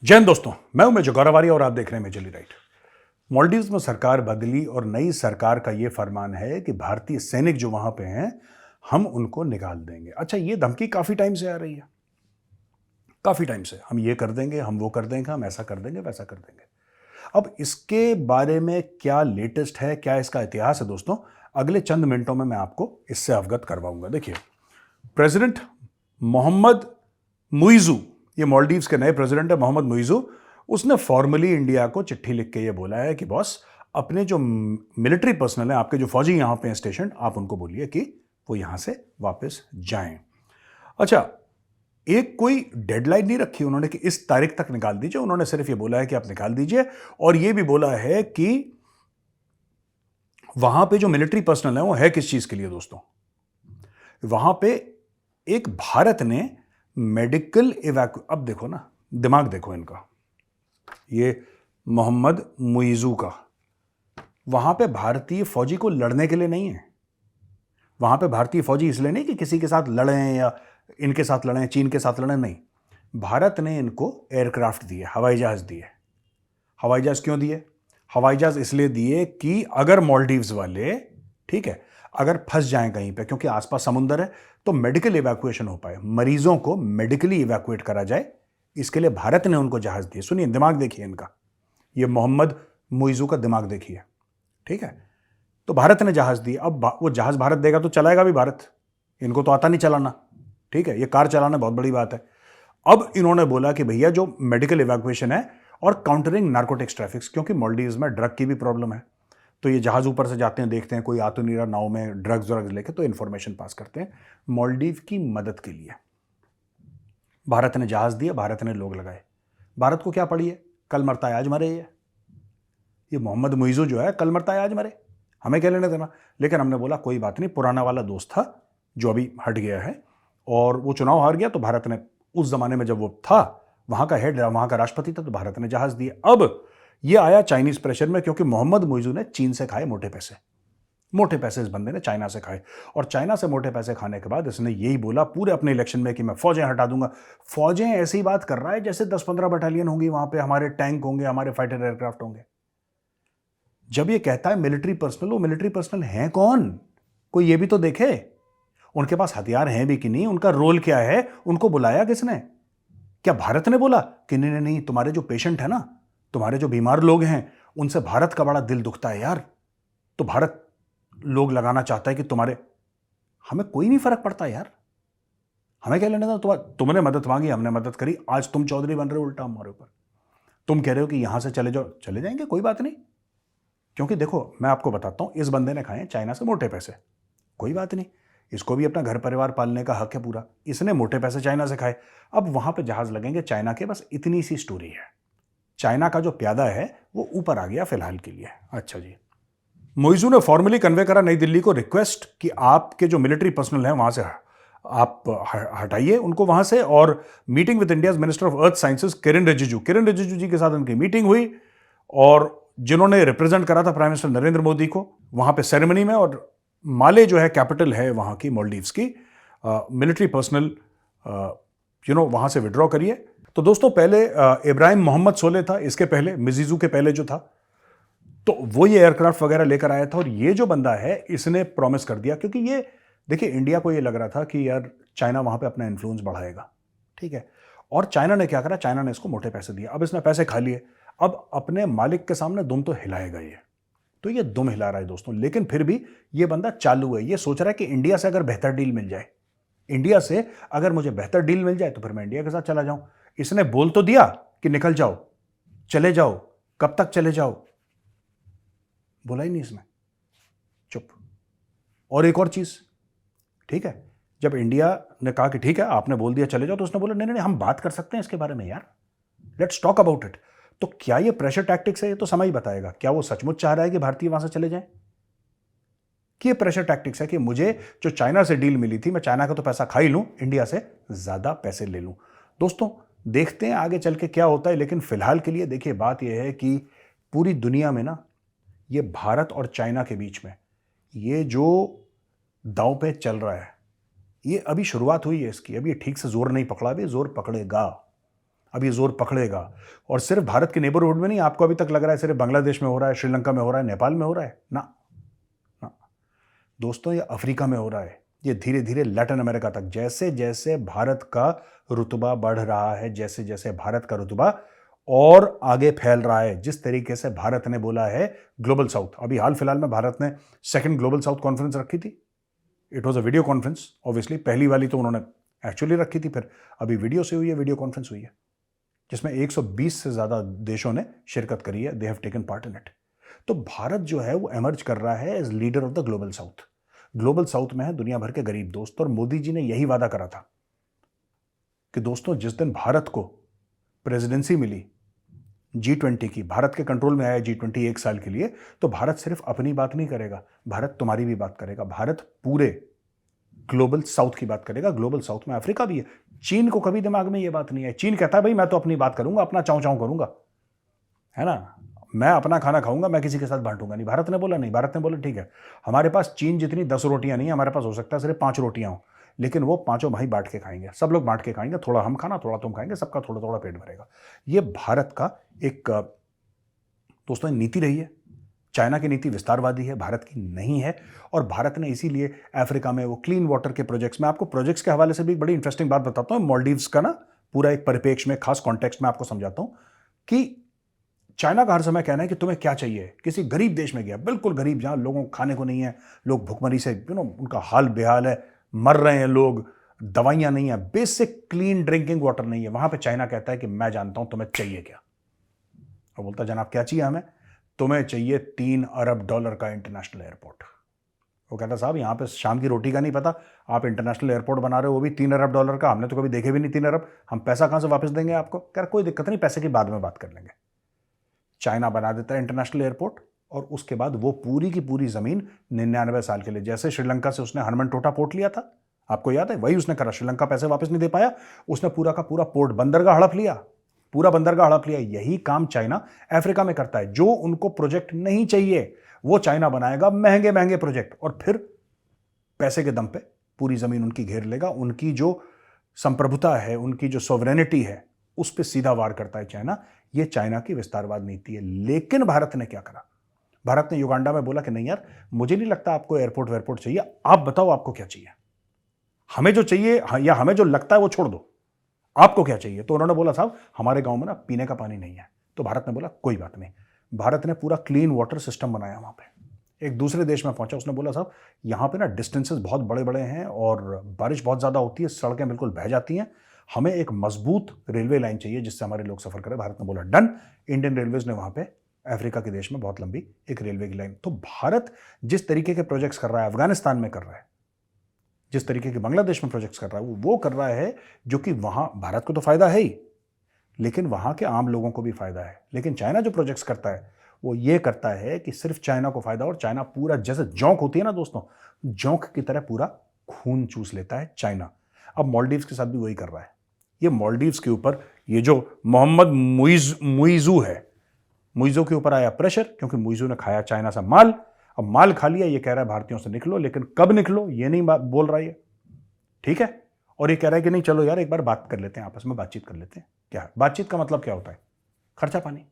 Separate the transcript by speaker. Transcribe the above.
Speaker 1: जय हिंद दोस्तों, मैं हूं मेजर गौरवारी और आप देख रहे हैं मेजरली राइट। मालदीव्स में सरकार बदली और नई सरकार का यह फरमान है कि भारतीय सैनिक जो वहां पे हैं हम उनको निकाल देंगे। अच्छा, ये धमकी काफी टाइम से आ रही है, काफी टाइम से हम ये कर देंगे, हम वो कर देंगे, हम ऐसा कर देंगे, वैसा कर देंगे। अब इसके बारे में क्या लेटेस्ट है, क्या इसका इतिहास है दोस्तों, अगले चंद मिनटों में मैं आपको इससे अवगत करवाऊंगा। देखिए, प्रेसिडेंट मोहम्मद मुइजू, ये मालदीव्स के नए प्रेसिडेंट है मोहम्मद मुइजू, उसने फॉर्मली इंडिया को चिट्ठी लिख के ये बोला है कि बॉस, अपने जो मिलिट्री पर्सनल है, आपके जो फौजी यहां पे हैं स्टेशन, आप उनको बोलिए कि वो यहां से वापस जाएं। अच्छा, एक कोई डेडलाइन नहीं रखी उन्होंने कि इस तारीख तक निकाल दीजिए, उन्होंने सिर्फ ये बोला है कि आप निकाल दीजिए। और ये भी बोला है कि वहां पे जो मिलिट्री पर्सनल है वो है किस चीज के लिए दोस्तों, वहां पे एक भारत ने मेडिकल अब देखो ना, दिमाग देखो इनका, ये मोहम्मद मुइजू का, वहां पे भारतीय फौजी को लड़ने के लिए नहीं है। वहां पे भारतीय फौजी इसलिए नहीं कि किसी के साथ लड़े या इनके साथ लड़े, चीन के साथ लड़े, नहीं। भारत ने इनको एयरक्राफ्ट दिए, हवाई जहाज दिए। हवाई जहाज क्यों दिए? हवाई जहाज इसलिए दिए कि अगर मालदीव्स वाले, ठीक है, अगर फंस जाएं कहीं पे, क्योंकि आसपास समुंदर है, तो मेडिकल इवैक्यूएशन हो पाए, मरीजों को मेडिकली इवैक्यूएट करा जाए, इसके लिए भारत ने उनको जहाज दिए। सुनिए, दिमाग देखिए इनका, ये मोहम्मद मुइजू का दिमाग देखिए, ठीक है। तो भारत ने जहाज दिए, अब वो जहाज भारत देगा तो चलाएगा भी भारत, इनको तो आता नहीं चलाना, ठीक है, ये कार चलाना बहुत बड़ी बात है। अब इन्होंने बोला कि भैया जो मेडिकल इवैक्यूएशन है और काउंटरिंग नार्कोटिक्स ट्रैफिक्स, क्योंकि मालदीव्स में ड्रग की भी प्रॉब्लम है, तो ये जहाज ऊपर से जाते हैं, देखते हैं कोई आ तो नहीं रहा नाव में ड्रग्स लेके, तो इन्फॉर्मेशन पास करते हैं मालदीव की मदद के लिए। भारत ने जहाज दिया, भारत ने लोग लगाए। भारत को क्या पड़ी है, कल मरता है आज मरे। ये मोहम्मद मुइजू जो है कल मरता है आज मरे, हमें क्या लेने देना। लेकिन हमने बोला कोई बात नहीं, पुराना वाला दोस्त था जो अभी हट गया है, और वो चुनाव हार गया, तो भारत ने उस जमाने में जब वो था वहां का हेड, वहां का राष्ट्रपति था, तो भारत ने जहाज दिया। अब ये आया चाइनीज प्रेशर में, क्योंकि मोहम्मद मुइजू ने चीन से खाए मोटे पैसे। मोटे पैसे इस बंदे ने चाइना से खाए, और चाइना से मोटे पैसे खाने के बाद इसने यही बोला पूरे अपने इलेक्शन में कि मैं फौजें हटा दूंगा। फौजें ऐसी बात कर रहा है जैसे 10-15 बटालियन होंगी वहां पे, हमारे टैंक होंगे, हमारे फाइटर एयरक्राफ्ट होंगे। जब ये कहता है मिलिट्री पर्सनल, वो मिलिट्री पर्सनल हैं कौन, कोई ये भी तो देखे। उनके पास हथियार हैं भी कि नहीं, उनका रोल क्या है, उनको बुलाया किसने? क्या भारत ने बोला कि नहीं नहीं नहीं, तुम्हारे जो पेशेंट है ना, तुम्हारे जो बीमार लोग हैं, उनसे भारत का बड़ा दिल दुखता है यार, तो भारत लोग लगाना चाहता है कि तुम्हारे, हमें कोई नहीं फर्क पड़ता यार, हमें क्या लेना था। तुमने मदद मांगी, हमने मदद करी, आज तुम चौधरी बन रहे हो उल्टा हमारे ऊपर। तुम कह रहे हो कि यहां से चले जाओ, चले जाएंगे, कोई बात नहीं। क्योंकि देखो मैं आपको बताता हूं, इस बंदे ने खाए चाइना से मोटे पैसे, कोई बात नहीं, इसको भी अपना घर परिवार पालने का हक है पूरा, इसने मोटे पैसे चाइना से खाए। अब वहां पे जहाज लगेंगे चाइना के, बस इतनी सी स्टोरी है। चाइना का जो प्यादा है वो ऊपर आ गया फिलहाल के लिए। अच्छा जी, मोइजू ने फॉर्मली कन्वे करा नई दिल्ली को रिक्वेस्ट कि आपके जो मिलिट्री पर्सनल हैं वहां से आप हटाइए उनको वहां से, और meeting with India's minister of earth sciences Kiren Rijiju ji के साथ उनकी मीटिंग हुई, और जिन्होंने रिप्रेजेंट करा था प्राइम मिनिस्टर नरेंद्र मोदी को वहां पे सेरेमनी में। और माले जो है कैपिटल है वहां की मालदीव्स की, मिलिट्री पर्सनल वहां से विड्रॉ करिए। तो दोस्तों पहले इब्राहिम मोहम्मद सोले था, इसके पहले मिजीजू के पहले जो था, तो वो ये एयरक्राफ्ट वगैरह लेकर आया था। और ये जो बंदा है इसने प्रॉमिस कर दिया, क्योंकि ये देखिए इंडिया को ये लग रहा था कि यार चाइना वहां पे अपना इन्फ्लुएंस बढ़ाएगा, ठीक है, और चाइना ने क्या करा, चाइना ने इसको मोटे पैसे दिए। अब इसने पैसे खा लिए, अब अपने मालिक के सामने दुम तो हिलाएगा ये, तो ये दुम हिला रहा है दोस्तों। लेकिन फिर भी ये बंदा चालू है, ये सोच रहा है कि इंडिया से अगर बेहतर डील मिल जाए, इंडिया से अगर मुझे बेहतर डील मिल जाए तो फिर मैं इंडिया के साथ चला जाऊं। इसने बोल तो दिया कि निकल जाओ, चले जाओ, कब तक चले जाओ, बोला ही नहीं इसने, चुप। और एक और चीज, ठीक है, जब इंडिया ने कहा कि ठीक है आपने बोल दिया चले जाओ, तो उसने बोला नहीं नहीं हम बात कर सकते हैं इसके बारे में यार, लेट्स टॉक अबाउट इट। तो क्या ये प्रेशर टैक्टिक्स है, ये तो समय ही बताएगा। क्या वो सचमुच चाह रहा है कि भारतीय वहां से चले जाएं, कि ये प्रेशर टैक्टिक्स है कि मुझे जो चाइना से डील मिली थी, मैं चाइना का तो पैसा खा ही लूं, इंडिया से ज्यादा पैसे ले लूं। दोस्तों देखते हैं आगे चल के क्या होता है, लेकिन फिलहाल के लिए देखिए बात यह है कि पूरी दुनिया में ना, ये भारत और चाइना के बीच में ये जो दांव पे चल रहा है, ये अभी शुरुआत हुई है इसकी, अभी ठीक से जोर नहीं पकड़ा, भी जोर पकड़ेगा। अब ये जोर पकड़ेगा। और सिर्फ भारत के नेबरहुड में नहीं, आपको अभी तक लग रहा है सिर्फ बांग्लादेश में हो रहा है, श्रीलंका में हो रहा है, नेपाल में हो रहा है ना, ना दोस्तों, ये अफ्रीका में हो रहा है, ये धीरे धीरे लैटिन अमेरिका तक। जैसे जैसे भारत का रुतबा बढ़ रहा है, जैसे जैसे भारत का रुतबा और आगे फैल रहा है, जिस तरीके से भारत ने बोला है ग्लोबल साउथ, अभी हाल फिलहाल में भारत ने सेकंड ग्लोबल साउथ कॉन्फ्रेंस रखी थी। It was a video conference, obviously पहली वाली तो उन्होंने एक्चुअली रखी थी, फिर अभी वीडियो से हुई है, वीडियो कॉन्फ्रेंस हुई है, जिसमें 120 से ज्यादा देशों ने शिरकत करी है, they have taken part in it. तो भारत जो है वो एमर्ज कर रहा है as leader of the Global South. Global South में है दुनिया भर के गरीब दोस्त, और मोदी जी ने यही वादा करा था कि दोस्तों जिस दिन भारत को प्रेसिडेंसी मिली G20 की, भारत के कंट्रोल में आया G20 एक साल के लिए, तो भारत सिर्फ अपनी बात नहीं करेगा, भारत तुम्हारी भी बात करेगा, भारत पूरे ग्लोबल साउथ की बात करेगा। ग्लोबल साउथ में अफ्रीका भी है। चीन को कभी दिमाग में यह बात नहीं है, चीन कहता है भाई मैं तो अपनी बात करूंगा, अपना चाव चाव करूंगा, है ना, मैं अपना खाना खाऊंगा, मैं किसी के साथ बांटूंगा नहीं। भारत ने बोला नहीं, भारत ने बोला ठीक है, हमारे पास चीन जितनी 10 रोटियां नहीं है, हमारे पास हो सकता है सिर्फ 5 रोटियां हो, लेकिन वो पांचों भाई बांट के खाएंगे, सब लोग बांट के खाएंगे, थोड़ा हम खाना थोड़ा तुम खाएंगे, सबका थोड़ा थोड़ा पेट भरेगा। ये भारत का एक दोस्तों नीति रही है। चाइना की नीति विस्तारवादी है, भारत की नहीं है। और भारत ने इसीलिए अफ्रीका में वो क्लीन वाटर के प्रोजेक्ट्स में, आपको प्रोजेक्ट्स के हवाले से भी बड़ी इंटरेस्टिंग बात बताता हूं, मालदीव्स का ना पूरा एक परिप्रेक्ष्य में, खास कॉन्टेक्स्ट में आपको समझाता हूं कि चाइना का हर समय कहना है कि तुम्हें क्या चाहिए। किसी गरीब देश में गया, बिल्कुल गरीब, जहां लोगों को खाने को नहीं है, लोग भुखमरी से उनका हाल बेहाल है, मर रहे हैं लोग, दवाइयां नहीं है, बेसिक क्लीन ड्रिंकिंग वाटर नहीं है, वहां पे चाइना कहता है कि मैं जानता हूं तुम्हें चाहिए क्या। और बोलता जनाब क्या चाहिए हमें, तुम्हें चाहिए $3 अरब का इंटरनेशनल एयरपोर्ट। वो कहता साहब यहाँ पे शाम की रोटी का नहीं पता, आप इंटरनेशनल एयरपोर्ट बना रहे हो वो भी $3 अरब का, हमने तो कभी देखे भी नहीं 3 अरब, हम पैसा कहां से वापस देंगे आपको। कह कोई दिक्कत नहीं, पैसे की बाद में बात कर लेंगे। चाइना बना देता है इंटरनेशनल एयरपोर्ट, और उसके बाद वो पूरी की पूरी जमीन 99 साल के लिए, जैसे श्रीलंका से उसने हनुमनटोटा पोर्ट लिया था, आपको याद है, वही उसने करा। श्रीलंका पैसे वापस नहीं दे पाया, उसने पूरा का पूरा पोर्ट, बंदरगाह हड़प लिया, पूरा बंदरगाह हड़प लिया। यही काम चाइना अफ्रीका में करता है। जो उनको प्रोजेक्ट नहीं चाहिए वो चाइना बनाएगा, महंगे महंगे प्रोजेक्ट, और फिर पैसे के दम पे पूरी जमीन उनकी घेर लेगा। उनकी जो संप्रभुता है, उनकी जो सॉवरेनिटी है, उस पर सीधा वार करता है चाइना। ये चाइना की विस्तारवाद नीति है। लेकिन भारत ने क्या करा, भारत ने युगांडा में बोला कि नहीं यार, मुझे नहीं लगता आपको एयरपोर्ट वेयरपोर्ट चाहिए, आप बताओ आपको क्या चाहिए, हमें जो चाहिए या हमें जो लगता है वो छोड़ दो, आपको क्या चाहिए। तो उन्होंने बोला साहब हमारे गांव में ना पीने का पानी नहीं है। तो भारत ने बोला कोई बात नहीं। भारत ने पूरा क्लीन वाटर सिस्टम बनाया वहां पे। एक दूसरे देश में पहुंचा, उसने बोला साहब यहाँ पे ना डिस्टेंसेस बहुत बड़े बड़े हैं और बारिश बहुत ज़्यादा होती है, सड़कें बिल्कुल बह जाती हैं, हमें एक मजबूत रेलवे लाइन चाहिए जिससे हमारे लोग सफ़र करें। भारत ने बोला डन। इंडियन रेलवेज ने वहाँ पे अफ्रीका के देश में बहुत लंबी एक रेलवे की लाइन। तो भारत जिस तरीके के प्रोजेक्ट्स कर रहा है, अफगानिस्तान में कर रहा है, जिस तरीके के बांग्लादेश में प्रोजेक्ट्स कर रहा है, वो कर रहा है जो कि वहाँ भारत को तो फायदा है ही, लेकिन वहाँ के आम लोगों को भी फायदा है। लेकिन चाइना जो प्रोजेक्ट्स करता है वो ये करता है कि सिर्फ चाइना को फायदा, और चाइना पूरा, जैसे जोंक होती है ना दोस्तों, जोंक की तरह पूरा खून चूस लेता है चाइना। अब मालदीव्स के साथ भी वही कर रहा है। ये मालदीव्स के ऊपर ये जो मोहम्मद मुइज़ू है, मुइज़ू के ऊपर आया प्रेशर, क्योंकि मुइज़ू ने खाया चाइना से माल। अब माल खा लिया, ये कह रहा है भारतीयों से निकलो, लेकिन कब निकलो ये नहीं बोल रहा है, ठीक है। और ये कह रहा है कि नहीं चलो यार एक बार बात कर लेते हैं, आपस में बातचीत कर लेते हैं। क्या बातचीत का मतलब क्या होता है, खर्चा पानी।